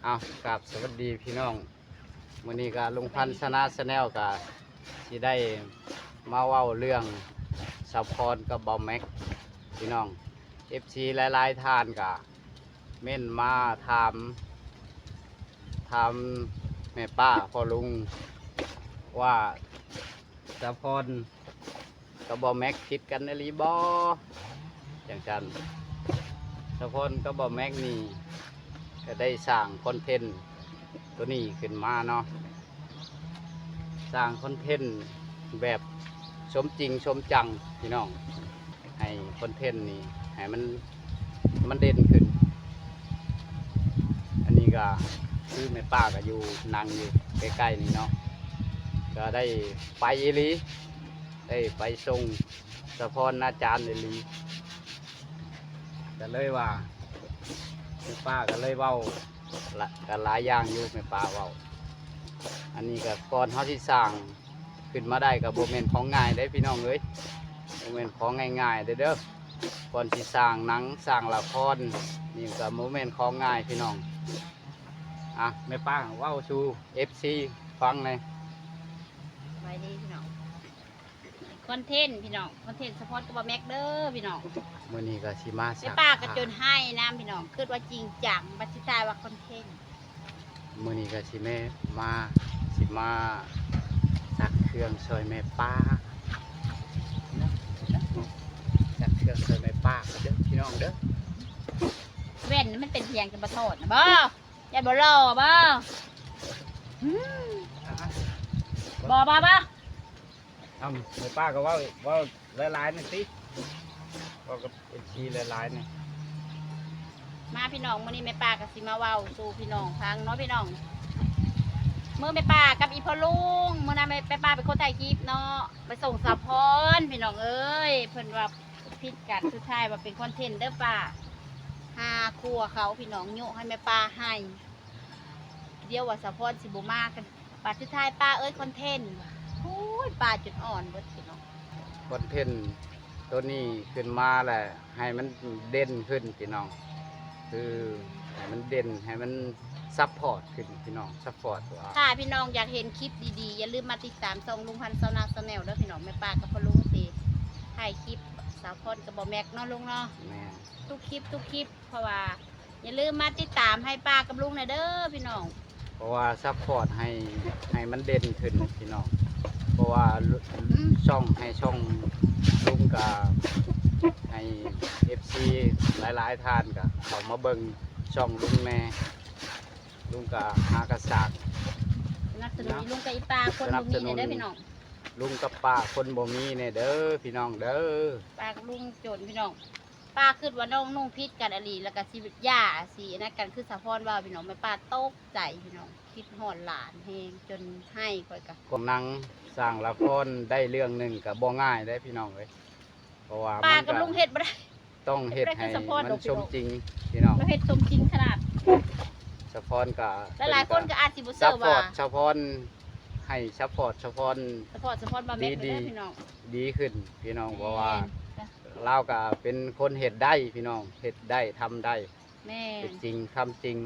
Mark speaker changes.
Speaker 1: เอากับสวัสดีพี่น้องมื้อนี้ก็ลุงพันธ์ชนะชาแนลก็สิได้มาเว้าเรื่องสะพรกับเบาแม็กพี่น้อง FC หลายๆท่านก็เม่นมาถามแม่ป้าพ่อลุงว่าสะพรกับเบาแม็กคิดกันในรีบออย่างกันสะพรกับเบาแม็กนี่ก็ได้สร้างคอนเทนต์ตัวนี้ขึ้นมาเนาะสร้างคอนเทนต์แบบสมจริงสมจังพี่น้องให้คอนเทนต์นี่ให้มันเด่นขึ้นอันนี้ก็คือแม่ป้าก็อยู่นั่งอยู่ใกล้ๆนี่เนาะก็ได้ไปอีหลีได้ไปส่งสะพรอาจารย์อีหลีก็เลยว่าแม่ป้าก็เลยเว้ากันหลายอย่างอยู่แม่ป้าเว้าอันนี้ก็ก่อนเขาที่สร้างขึ้นมาได้กับโบเมนของง่ายได้พี่น้องเอ้ยโบเมนของง่ายๆเด้อก่อนที่สร้างหนังสร้างละครนี่ก็โมเมนของง่ายพี่น้องอ่ะแม่ป้าเว้าชู FC ฟังเลย
Speaker 2: สบายดีพี่น้องคอนเทนต์พี่น้องคอนเทนต์เฉพาะตัวแม็กเด้อพี่น้อง
Speaker 1: มื้อนี้ก็สิมา
Speaker 2: แม่
Speaker 1: สัก
Speaker 2: ป้ากระจนให้นะพี่น้องคิดว่าจริงจังบัตรทายว่าคอนเทนต์
Speaker 1: มื้อนี้ก็สิแม่มาสักเครื่องซอยแม่ป้าสักเครื่องซอยแม่ป้าเด้อพี่น้องเด้อ
Speaker 2: แว่นนั้นมันเป็นเพียงจะมาโทษนะบ่อย่าบ่รอบ่หืมบ่บ่บ่
Speaker 1: ทำแม่ป้าก็เว้าหลายๆนี่สิเว้ากับ FC หลายๆนี่
Speaker 2: มาพี่น้องมื้อนี้แม่ป้ากับสิมาเว้าสู่พี่น้องฟังเนาะพี่น้องเมื่อแม่ป้ากับอีพ่อลุงเมื่อนั้นแม่ป้าเป็นคนถ่ายคลิปเนาะไปส่งสะพรพี่น้องเอ้ยเพิ่นว่าผิดกันสุดท้ายว่าเป็นคอนเทนต์เด้อป้าหาครัวเขาพี่น้องโยกให้แม่ป้าให้เดียวว่าสะพรสิบ่มากันป้าสุดท้ายป้าเอ้ยคอนเทนต์โอ้ยป้าจุดอ่อนเบิดพี่น้อง
Speaker 1: คอนเทนต์ตัวนี้ขึ้นมาแหละให้มันเด่นขึ้นพี่น้องคือให้มันเด่นให้มันซัพพอร์ตขึ้นพี่น้องซัพพอร์ตว่า
Speaker 2: ถ้าพี่น้องอยากเห็นคลิปดีๆอย่าลืมมาติดตามช่องลุงพันธ์ชาวนาชาแนลเด้อพี่น้องแม่ป้ากับพ่อลุงสิถ่ายคลิปสาวพรกับบ่แม็กเนาะลุงเนาะ
Speaker 1: แม่น
Speaker 2: ทุกคลิปเพราะว่าอย่าลืมมาติดตามให้ป้ากับลุงหน่อยเด้อพี่น้อง
Speaker 1: เพราะว่าซัพพอร์ตให้มันเด่นขึ้นพี่น้องเพราะว่าช่องให้ช่องลุงกับให้ FC หลายๆท่านก็เขามาเบิ่งช่องลุงแม่ลุงกับหากระสาก
Speaker 2: สนับสนุนลุงกับอีป้าคนบ่มีเนี่ยเด้อพี่น้อง
Speaker 1: ลุงกับป้าคนบ่มีเนี่ยเด้อพี่น้องเด้อ
Speaker 2: ป้ากับลุงโจรพี่น้องป้าคิดว่าน้องนุ่งพิษกันอลีแล้วก็ชีวิตย่าสีนะกันคือสาวพรว่าพี่น้องแม่ป้าตกใจพี่น้องคิดหอดหลานแฮงจนให้ค่อยกะ
Speaker 1: กำลังสร้างละครได้เรื่องหนึ่งกับบ่ง่ายได้พี่น้องเลยเพราะว่า
Speaker 2: ป้า
Speaker 1: มัน
Speaker 2: กับ
Speaker 1: ก็
Speaker 2: ลุงเฮ็ดบ่ได้
Speaker 1: ต้องเฮ็ด
Speaker 2: ไม่ได้
Speaker 1: ให้
Speaker 2: คือสะพอน
Speaker 1: มัน
Speaker 2: ดอกพี่
Speaker 1: ช
Speaker 2: น้
Speaker 1: ม
Speaker 2: อง
Speaker 1: จริงพี่น้อง
Speaker 2: เราเฮ็ดสมจริงขนาด
Speaker 1: สะพอนกับ
Speaker 2: หลายๆคนก็อาจสิบ่
Speaker 1: ซั
Speaker 2: เชื่
Speaker 1: พ
Speaker 2: อ
Speaker 1: พอ
Speaker 2: ว่า
Speaker 1: ร์ตสะพอนให้ซัพพอร์ตสะพอน
Speaker 2: สปอร์ตมาแม็กเลยนะพี่น้อง
Speaker 1: ดีขึ้นพี่น้องเพราะว่าเราก็เป็นคนเฮ็ดได้พี่น้องเฮ็ดได้ทำได้
Speaker 2: แม่
Speaker 1: เฮ็ดจริงทำจริง